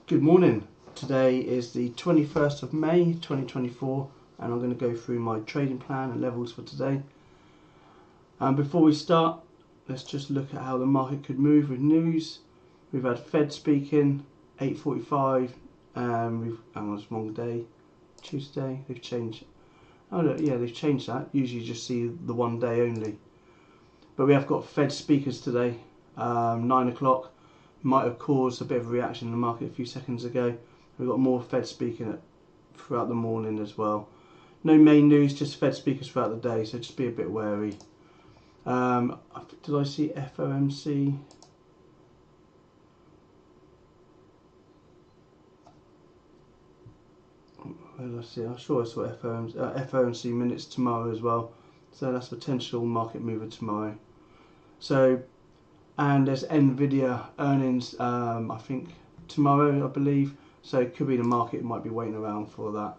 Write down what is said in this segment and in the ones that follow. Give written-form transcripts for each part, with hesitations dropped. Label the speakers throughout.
Speaker 1: Good morning. Today is the 21st of May 2024 and I'm going to go through my trading plan and levels for today. Before we start, let's just look at how the market could move with news. We've had Fed speaking 8:45 and it's wrong day, Tuesday. They've changed. Oh look, yeah, they've changed that. Usually you just see the one day only. But we have got Fed speakers today, 9 o'clock. Might have caused a bit of a reaction in the market a few seconds ago. We've got more Fed speaking throughout the morning as well. No main news, just Fed speakers throughout the day, so just be a bit wary. Did I see FOMC? Where did I see? I'm sure I saw FOMC minutes tomorrow as well. So that's a potential market mover tomorrow. So, and there's Nvidia earnings, I think tomorrow, I believe. So it could be the market might be waiting around for that.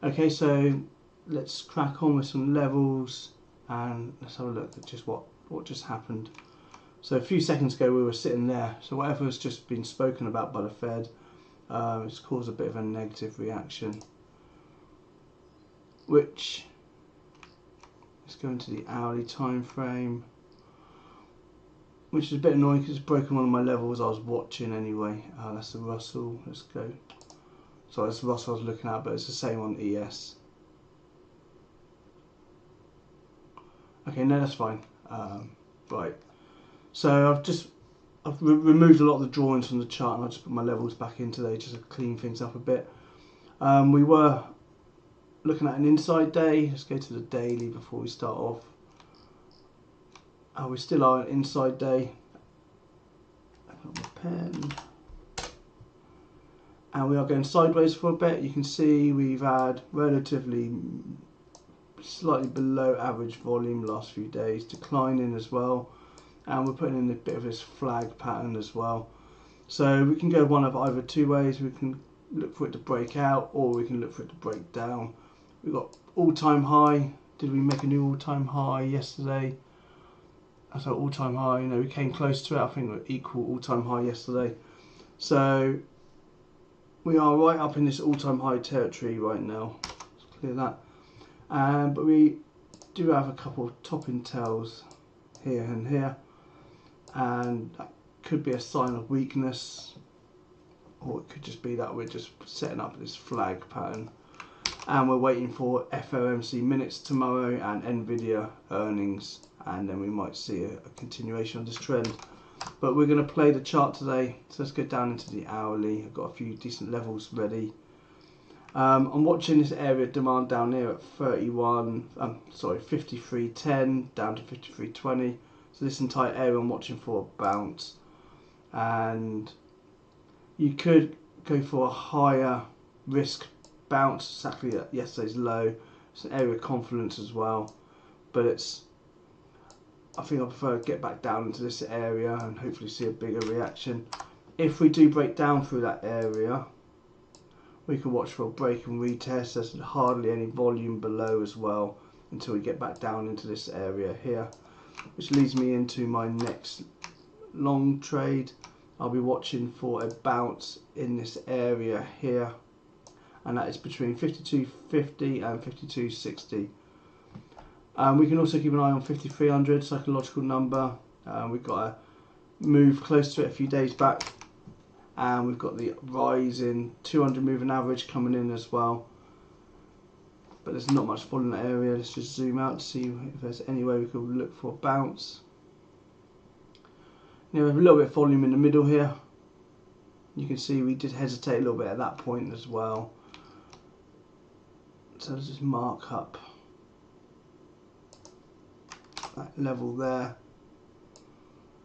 Speaker 1: Okay, so let's crack on with some levels and let's have a look at just what just happened. So a few seconds ago we were sitting there. So whatever has just been spoken about by the Fed, it's caused a bit of a negative reaction. Which, let's go into the hourly time frame. Which is a bit annoying because it's broken one of my levels I was watching anyway. That's the Russell. Let's go. Sorry, that's the Russell I was looking at, but it's the same on ES. Okay, no, that's fine. Right. So I've removed a lot of the drawings from the chart, and I just put my levels back in today just to clean things up a bit. We were looking at an inside day. Let's go to the daily before we start off. We still are an inside day. I've got my pen. And we are going sideways for a bit. You can see we've had relatively slightly below average volume last few days, declining as well. And we're putting in a bit of this flag pattern as well. So we can go one of either two ways. We can look for it to break out, or we can look for it to break down. We've got all-time high. Did we make a new all-time high yesterday? That's our all-time high. You know, we came close to it. I think we're equal all-time high yesterday. So we are right up in this all-time high territory right now. Let's clear that. But we do have a couple of top intels here and here, and that could be a sign of weakness, or it could just be that we're just setting up this flag pattern. And we're waiting for FOMC minutes tomorrow and Nvidia earnings, and then we might see a continuation of this trend. But we're going to play the chart today, so let's go down into the hourly. I've got a few decent levels ready. I'm watching this area of demand down here at 53.10 down to 53.20. So this entire area I'm watching for a bounce, and you could go for a higher risk bounce exactly at yesterday's low. It's an area of confidence as well, but I think I prefer to get back down into this area and hopefully see a bigger reaction. If we do break down through that area, we can watch for a break and retest. There's hardly any volume below as well until we get back down into this area here, which leads me into my next long trade. I'll be watching for a bounce in this area here, and that is between 52.50 and 52.60. We can also keep an eye on 5300, psychological number. We've got a move close to it a few days back, and we've got the rise in 200 moving average coming in as well. But there's not much fall in that area. Let's just zoom out to see if there's any way we could look for a bounce. Now we have a little bit of volume in the middle here. You can see we did hesitate a little bit at that point as well. So let's just mark up that level there.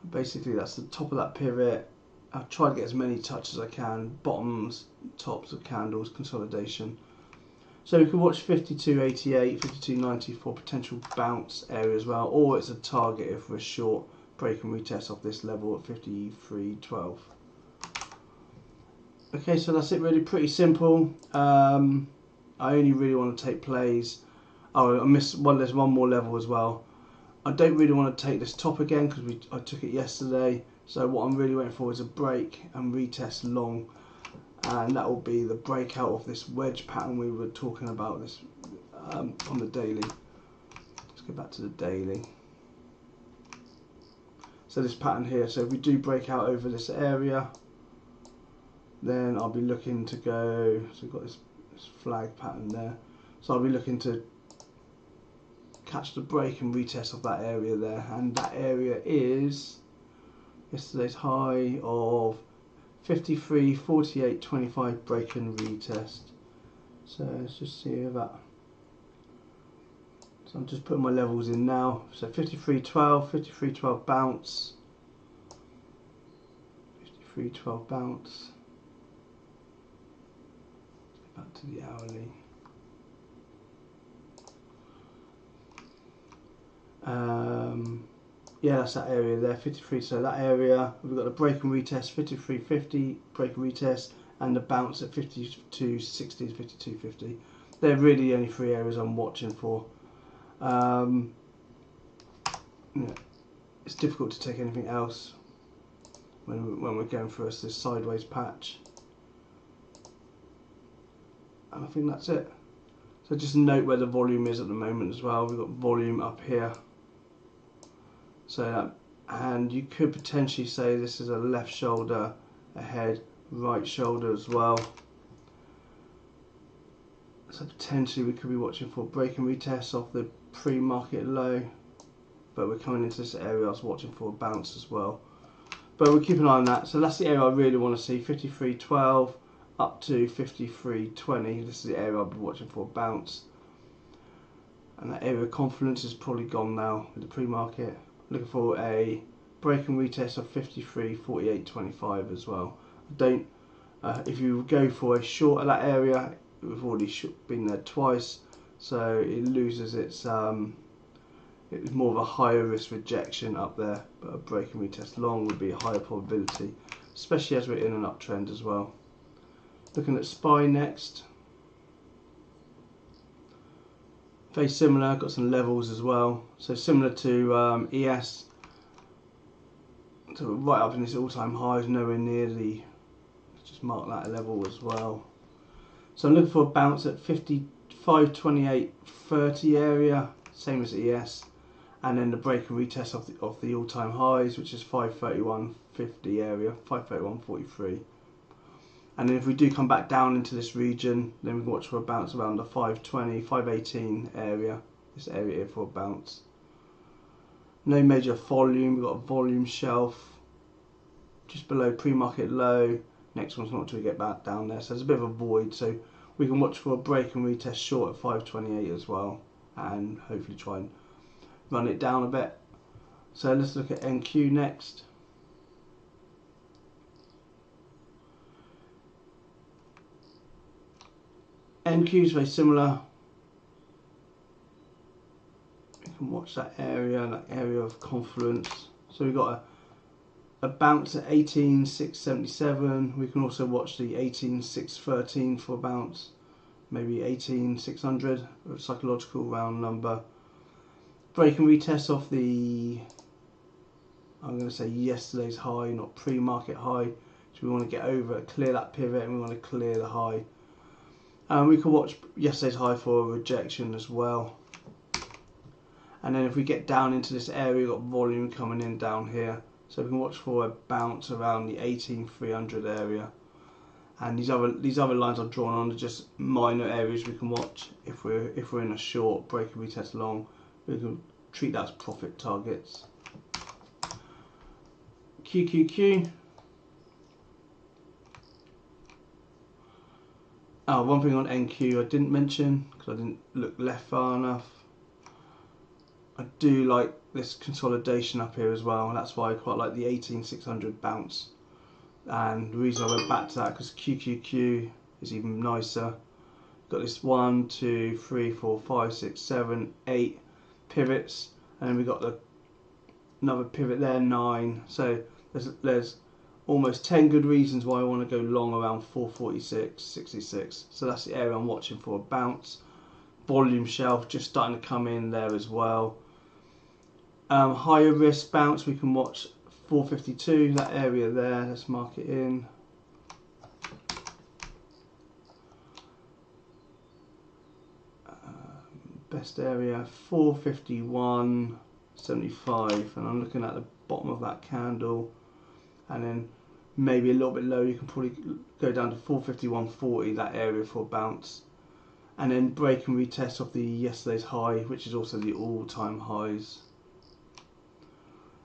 Speaker 1: Basically that's the top of that pivot. I've tried to get as many touches as I can, bottoms, tops of candles, consolidation. So we can watch 52.88, 52.90 for potential bounce area as well, or it's a target if we're short, break and retest off this level at 53.12. Okay, so that's it really, pretty simple. I only really want to take plays. Oh, I missed one. There's one more level as well. I don't really want to take this top again because I took it yesterday. So what I'm really waiting for is a break and retest long. and that will be the breakout of this wedge pattern we were talking about this on the daily. Let's go back to the daily. So this pattern here, so if we do break out over this area, then I'll be looking to go, so we've got this flag pattern there, so I'll be looking to catch the break and retest of that area there, and that area is yesterday's high of 53.48.25 break and retest. So let's just see if that, so I'm just putting my levels in now. So 53.12, 53.12 bounce, 53.12 bounce. Let's go back to the hourly. Yeah, that's that area there, 53. So that area, we've got a break and retest, 53.50 break and retest, and the bounce at 52.60 to 52.50. They're really the only three areas I'm watching for. Yeah, it's difficult to take anything else when we're going through this sideways patch. And I think that's it. So just note where the volume is at the moment as well. We've got volume up here. So and you could potentially say this is a left shoulder ahead, right shoulder as well. So potentially we could be watching for break and retest off the pre-market low, but we're coming into this area I was watching for a bounce as well. But we'll keep an eye on that. So that's the area I really want to see, 53.12 up to 53.20. This is the area I'll be watching for a bounce. And that area of confidence is probably gone now with the pre-market. Looking for a break and retest of 53.48.25 as well. Don't if you go for a short of that area, we've already been there twice, so it loses its it's more of a higher risk rejection up there, but a break and retest long would be a higher probability, especially as we're in an uptrend as well. Looking at SPY next, very similar, got some levels as well, so similar to ES, so right up in this all-time highs, nowhere near the, just mark that level as well. So I'm looking for a bounce at 55.28.30 area, same as ES, and then the break and retest of the all-time highs, which is 531.50 area, 531.43. And then if we do come back down into this region, then we can watch for a bounce around the 520, 518 area, this area here for a bounce. No major volume, we've got a volume shelf just below pre-market low. Next one's not until we get back down there, so there's a bit of a void, so we can watch for a break and retest short at 528 as well, and hopefully try and run it down a bit. So let's look at NQ next. NQ is very similar. You can watch that area of confluence. So we've got a bounce at 18,677. We can also watch the 18,613 for a bounce, maybe 18,600, a psychological round number. Break and retest off the, I'm going to say yesterday's high, not pre-market high. So we want to get over, clear that pivot, and we want to clear the high. We can watch yesterday's high for a rejection as well. And then if we get down into this area, we've got volume coming in down here. So we can watch for a bounce around the 18,300 area. And these other lines I've drawn on are just minor areas we can watch. If we're in a short break and retest long, we can treat that as profit targets. QQQ. One thing on NQ I didn't mention because I didn't look left far enough. I do like this consolidation up here as well, and that's why I quite like the 18,600 bounce. And the reason I went back to that because QQQ is even nicer. Got this 1, 2, 3, 4, 5, 6, 7, 8 pivots, and then we got another pivot there, 9. So there's almost 10 good reasons why I want to go long around 446.66. So that's the area I'm watching for a bounce. Volume shelf just starting to come in there as well. Higher risk bounce, we can watch 452, that area there. Let's mark it in. best area 451.75, and I'm looking at the bottom of that candle, and then maybe a little bit low. You can probably go down to 451.40, that area for a bounce, and then break and retest off the yesterday's high, which is also the all-time highs.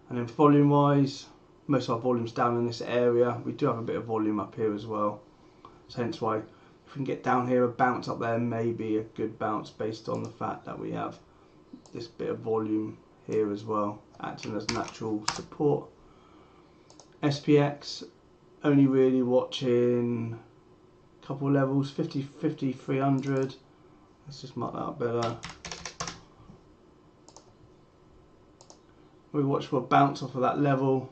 Speaker 1: And then volume wise, most of our volume's down in this area. We do have a bit of volume up here as well, so hence why if we can get down here, a bounce up there may be a good bounce based on the fact that we have this bit of volume here as well, acting as natural support. SPX, only really watching a couple of levels, 50, 50, 300. Let's just mark that up better. We watch for a bounce off of that level,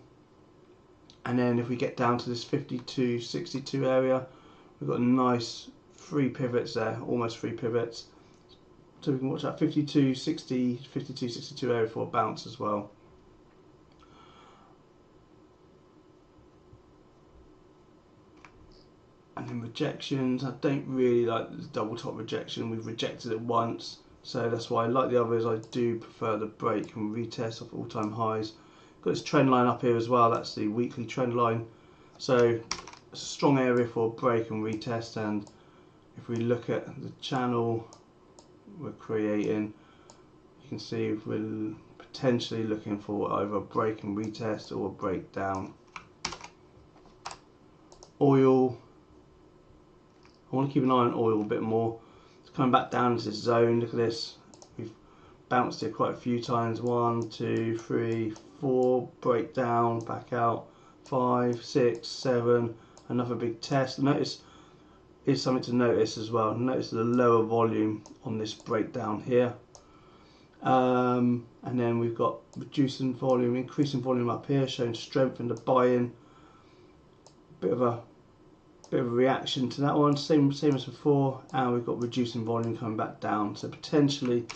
Speaker 1: and then if we get down to this 52.62 area, we've got nice 3 pivots there, almost 3 pivots. So we can watch that 52.60, 52.62 area for a bounce as well. And then rejections, I don't really like the double top rejection. We've rejected it once, so that's why, like the others, I do prefer the break and retest off all-time highs. Got this trend line up here as well, that's the weekly trend line. So it's a strong area for a break and retest, and if we look at the channel we're creating, you can see we're potentially looking for either a break and retest or a breakdown. Oil, I want to keep an eye on oil a bit more. It's coming back down into this zone. Look at this. We've bounced here quite a few times. 1, 2, 3, 4. Break down, back out. 5, 6, 7. Another big test. Notice, here's something to notice as well. Notice the lower volume on this breakdown here. And then we've got reducing volume, increasing volume up here, showing strength in the buy-in. Bit of a reaction to that one, same as before, and we've got reducing volume coming back down. So potentially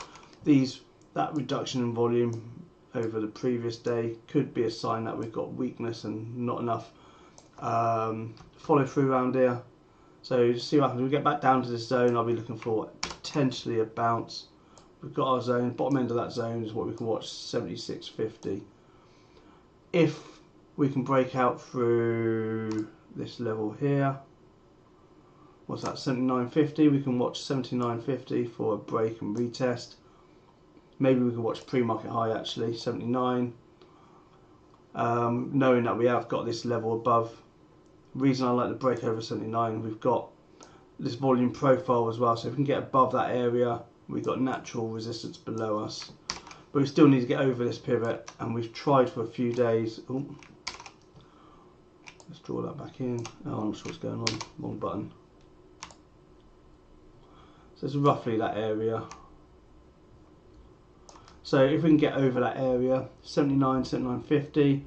Speaker 1: that reduction in volume over the previous day could be a sign that we've got weakness and not enough follow through around here. So see what happens. When we get back down to this zone, I'll be looking for potentially a bounce. We've got our zone, bottom end of that zone is what we can watch, 76.50. If we can break out through this level here, what's that, 79.50, we can watch 79.50 for a break and retest. Maybe we can watch pre-market high actually, 79, knowing that we have got this level above. The reason I like the break over 79, we've got this volume profile as well, so if we can get above that area, we've got natural resistance below us, but we still need to get over this pivot, and we've tried for a few days. Ooh. Let's draw that back in. Oh, I'm not sure what's going on. Wrong button. So it's roughly that area. So if we can get over that area, 79, 79.50,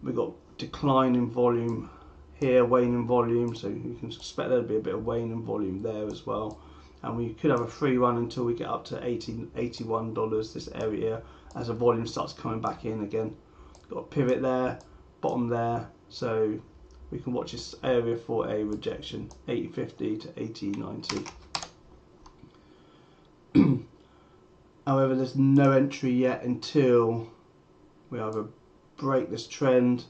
Speaker 1: we've got decline in volume here, wane in volume, so you can expect there to be a bit of wane in volume there as well. And we could have a free run until we get up to $81, this area, as the volume starts coming back in again. Got a pivot there, bottom there, so we can watch this area for a rejection, 80.50 to 80.90. However, there's no entry yet until we either break this trend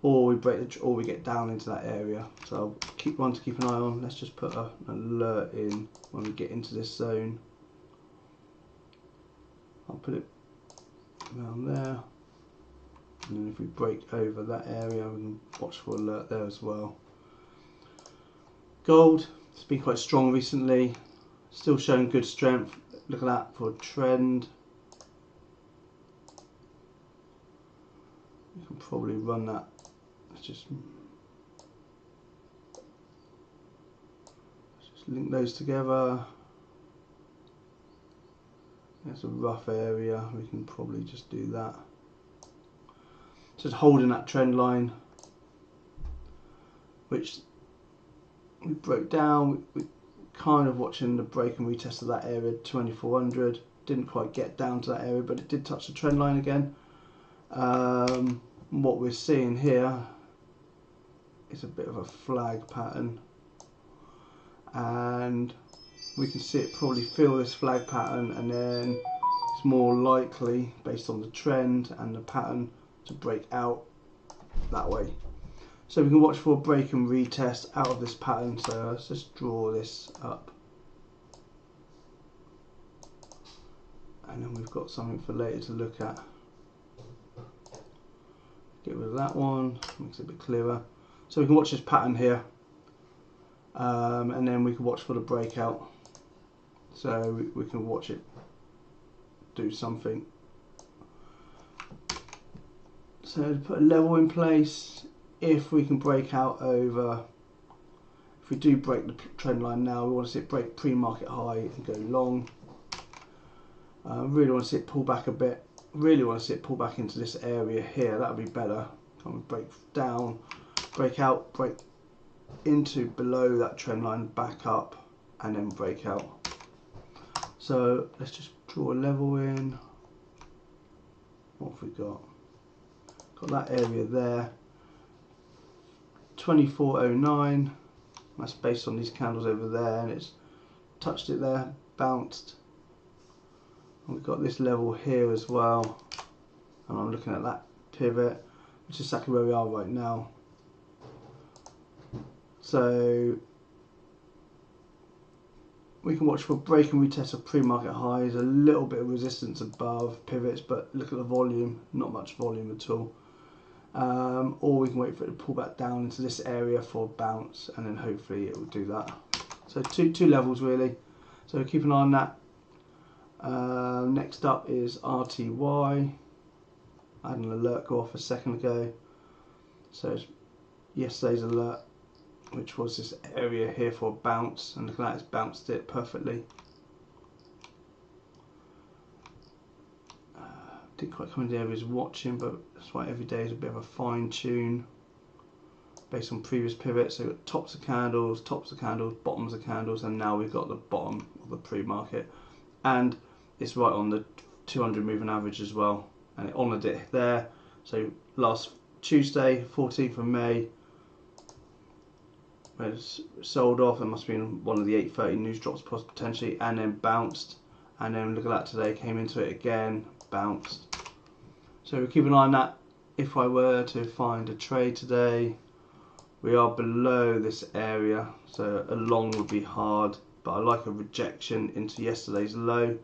Speaker 1: or we get down into that area. So I'll keep one to keep an eye on. Let's just put an alert in when we get into this zone. I'll put it around there. And then if we break over that area, we can watch for alert there as well. Gold, it's been quite strong recently, still showing good strength. Look at that for a trend. You can probably run that. Let's just link those together. That's a rough area, we can probably just do that. Just holding that trend line, which we broke down. We kind of watching the break and retest of that area, 2400. Didn't quite get down to that area, but it did touch the trend line again. What we're seeing here is a bit of a flag pattern, and we can see it probably fill this flag pattern, and then it's more likely, based on the trend and the pattern, to break out that way. So we can watch for a break and retest out of this pattern. So let's just draw this up, and then we've got something for later to look at. Get rid of that one, makes it a bit clearer. So we can watch this pattern here, and then we can watch for the breakout. So we can watch it do something. So to put a level in place, if we can break out over, if we do break the trend line now, we want to see it break pre-market high and go long. Really want to see it pull back a bit. Really want to see it pull back into this area here. That would be better. Kind of break down, break out, break into below that trend line, back up, and then break out. So let's just draw a level in. What have we got? Got that area there. 2409. That's based on these candles over there, and it's touched it there, bounced. And we've got this level here as well, and I'm looking at that pivot, which is exactly where we are right now. So we can watch for break and retest of pre-market highs, a little bit of resistance above pivots, but look at the volume, not much volume at all. Or we can wait for it to pull back down into this area for a bounce, and then hopefully it will do that. So two levels really, so keep an eye on that. Next up is RTY. I had an alert go off a second ago, so it's yesterday's alert, which was this area here for a bounce, and look at that, it's bounced it perfectly. Didn't quite come into the areas watching, but that's why every day is a bit of a fine tune based on previous pivots. So we've got tops of candles, bottoms of candles, and now we've got the bottom of the pre-market, and it's right on the 200 moving average as well, and it honoured it there. So last Tuesday, 14th of May, where it's sold off, it must have been one of the 8:30 news drops potentially, and then bounced, and then look at that today, came into it again, bounced. So we keep an eye on that. If I were to find a trade today, we are below this area, so a long would be hard, but I like a rejection into yesterday's low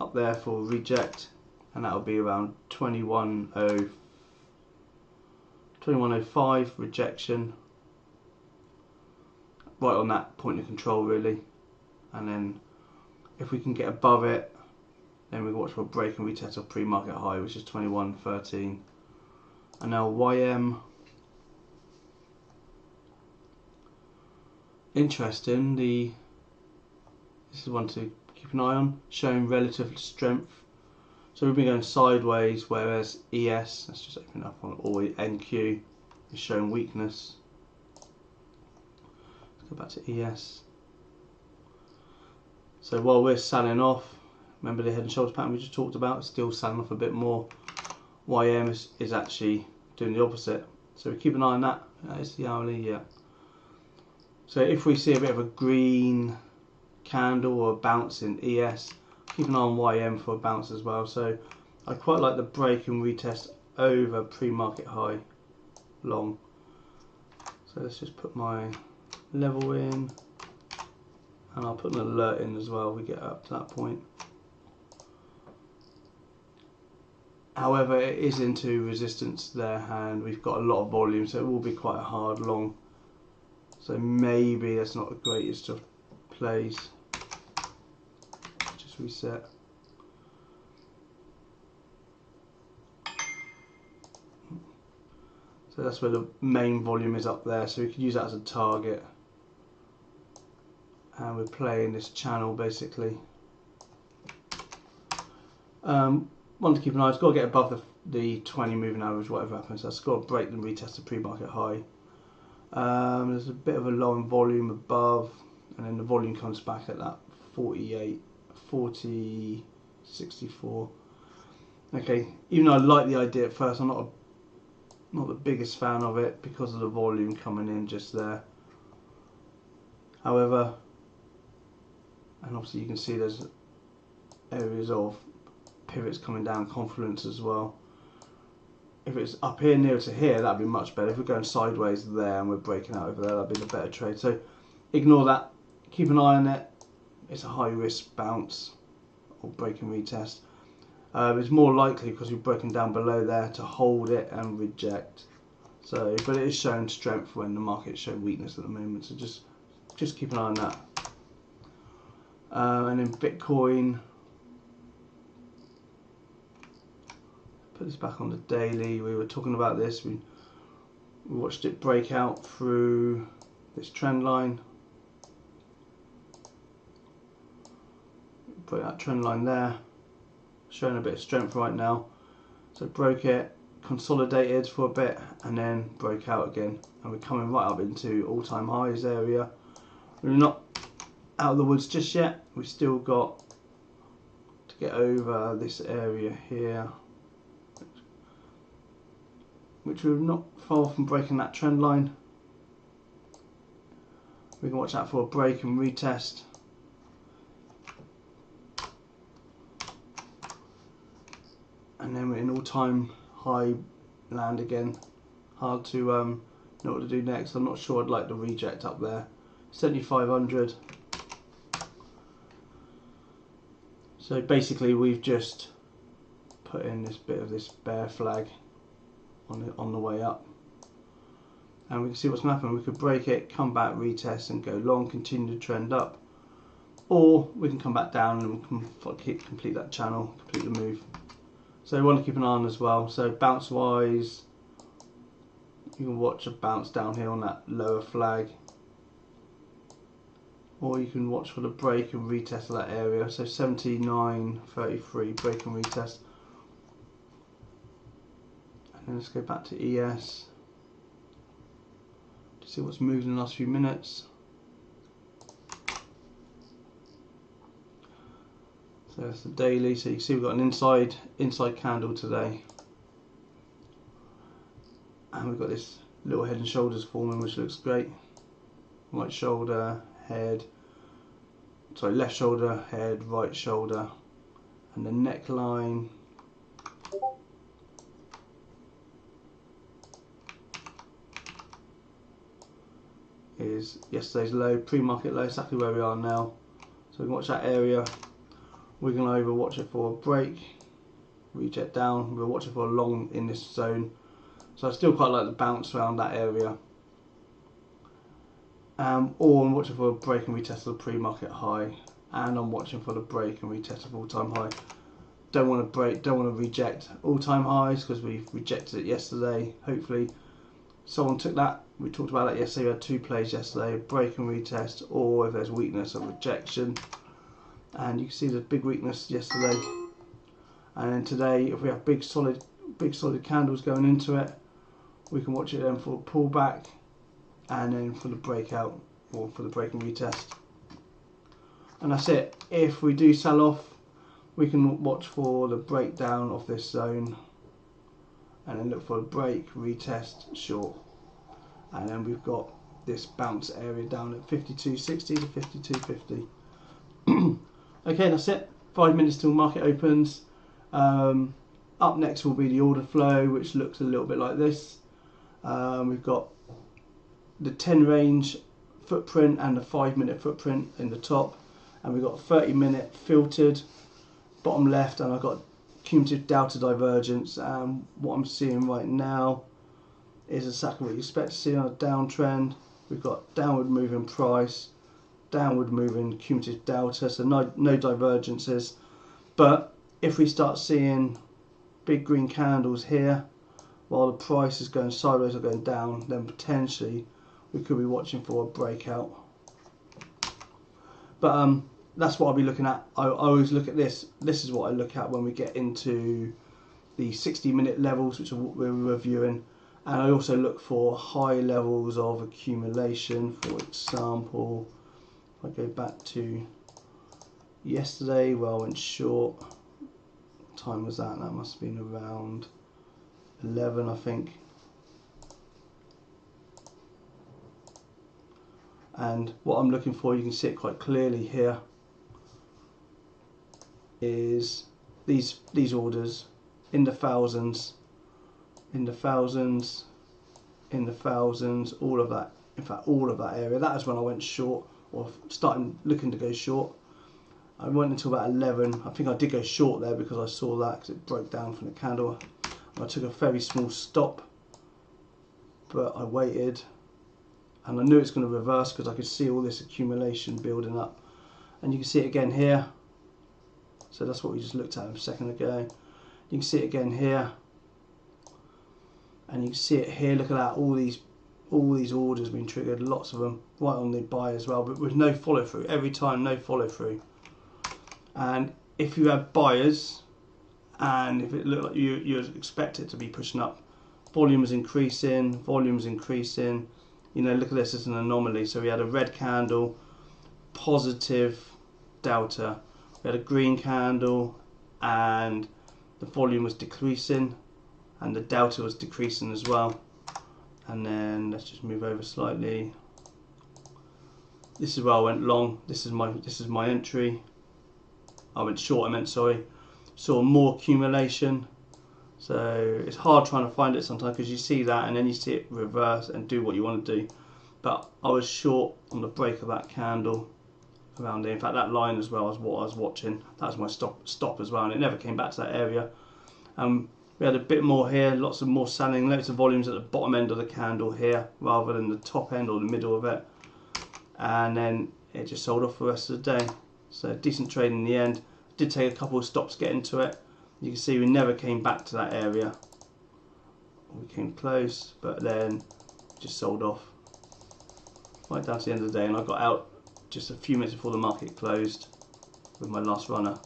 Speaker 1: up there for a reject, and that will be around 2105 rejection, right on that point of control really. And then if we can get above it, then we watch for a break and retest of pre-market high, which is 2113. And now YM, interesting, this is one to keep an eye on, showing relative strength. So we've been going sideways, whereas ES, let's just open up on all NQ, is showing weakness. Let's go back to ES. So while we're selling off, remember the head and shoulders pattern we just talked about, it's still selling off a bit more. YM is actually doing the opposite. So we keep an eye on that. That is the hourly, yeah. So if we see a bit of a green candle or a bounce in ES, keep an eye on YM for a bounce as well. So I quite like the break and retest over pre-market high long. So let's just put my level in, and I'll put an alert in as well if we get up to that point. However, it is into resistance there, and we've got a lot of volume, so it will be quite a hard long. So maybe that's not the greatest of plays. Just reset. So that's where the main volume is up there, so we could use that as a target. And we're playing this channel basically. One to keep an eye on, it's got to get above the 20 moving average, whatever happens. That's got to break and retest the pre-market high. There's a bit of a low in volume above, and then the volume comes back at that 48, 40, 64. Okay, even though I like the idea at first, I'm not the biggest fan of it because of the volume coming in just there. However, and obviously you can see there's areas of pivots coming down, confluence as well. If it's up here near to here, that'd be much better. If we're going sideways there and we're breaking out over there, that'd be the better trade. So ignore that, keep an eye on it. It's a high risk bounce or break and retest. It's more likely because we've broken down below there to hold it and reject. So, but it is showing strength when the market's showing weakness at the moment. So just keep an eye on that. And in Bitcoin, put this back on the daily. We were talking about this. We watched it break out through this trend line. Put that trend line there, showing a bit of strength right now. So broke it, consolidated for a bit, and then broke out again. And we're coming right up into all-time highs area. We're not out of the woods just yet. We've still got to get over this area here, which we're not far from breaking that trend line. We can watch out for a break and retest. And then we're in all-time high land again. Hard to know what to do next. I'm not sure I'd like the reject up there. 7,500. So basically we've just put in this bit of this bear flag on the way up. And we can see what's going to happen. We could break it, come back, retest and go long, continue to trend up. Or we can come back down and we can complete that channel, complete the move. So we want to keep an eye on as well. So bounce wise, you can watch a bounce down here on that lower flag, or you can watch for the break and retest of that area. So 79.33 break and retest. And then let's go back to ES to see what's moved in the last few minutes. So that's the daily. So you can see we've got an inside candle today, and we've got this little head and shoulders forming, which looks great. Right shoulder, head, sorry, left shoulder, head, right shoulder, and the neckline is yesterday's low, pre-market low, exactly where we are now. So we can watch that area. We're going to over watch it for a break, reject down. We'll watch it for a long in this zone. So I still quite like the bounce around that area. Or I'm watching for a break and retest of the pre-market high, and I'm watching for the break and retest of all-time high. Don't want to break, don't want to reject all-time highs because we rejected it yesterday. Hopefully someone took that. We talked about that yesterday. We had two plays yesterday: break and retest, or if there's weakness, a rejection. And you can see the big weakness yesterday. And then today, if we have big solid candles going into it, we can watch it then for a pullback, and then for the breakout or for the break and retest. And that's it. If we do sell off, we can watch for the breakdown of this zone, and then look for a break, retest, short, and then we've got this bounce area down at 52.60 to 52.50. Okay, that's it. 5 minutes till market opens. Up next will be the order flow, which looks a little bit like this. We've got the 10 range footprint and the 5-minute footprint in the top, and we've got 30-minute filtered bottom left, and I've got cumulative delta divergence. And what I'm seeing right now is exactly what you expect to see on a downtrend. We've got downward moving price, downward moving cumulative delta, so no divergences. But if we start seeing big green candles here while the price is going sideways or going down, then potentially we could be watching for a breakout. But that's what I'll be looking at. I always look at this. This is what I look at when we get into the 60-minute levels, which we're reviewing. And I also look for high levels of accumulation. For example, if I go back to yesterday where I went short, what time was that? That must have been around 11, I think. And what I'm looking for, you can see it quite clearly here. is these orders in the thousands, all of that. In fact, all of that area. That is when I went short, or starting looking to go short. I went until about 11. I think I did go short there because I saw that because it broke down from the candle. I took a very small stop, but I waited, and I knew it's going to reverse because I could see all this accumulation building up, and you can see it again here. So that's what we just looked at a second ago. You can see it again here, and you can see it here. Look at that, all these orders being triggered, lots of them right on the buy as well, but with no follow through. Every time, no follow through. And if you have buyers, and if it looked like you expect it to be pushing up, volume is increasing, you know, look at this as an anomaly. So we had a red candle, positive delta, we had a green candle, and the volume was decreasing and the delta was decreasing as well. And then let's just move over slightly. This is where I went long. This is my entry. I went short, I meant, sorry. Saw more accumulation, so it's hard trying to find it sometimes because you see that and then you see it reverse and do what you want to do. But I was short on the break of that candle around there. In fact, that line as well as what I was watching, that was my stop as well, and it never came back to that area. We had a bit more here, lots of more selling, loads of volumes at the bottom end of the candle here rather than the top end or the middle of it, and then it just sold off for the rest of the day. So decent trade in the end. Did take a couple of stops getting to it. You can see we never came back to that area. We came close, but then just sold off right down to the end of the day, and I got out just a few minutes before the market closed with my last runner.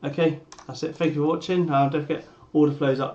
Speaker 1: Okay, that's it. Thank you for watching. Don't forget, order flows up.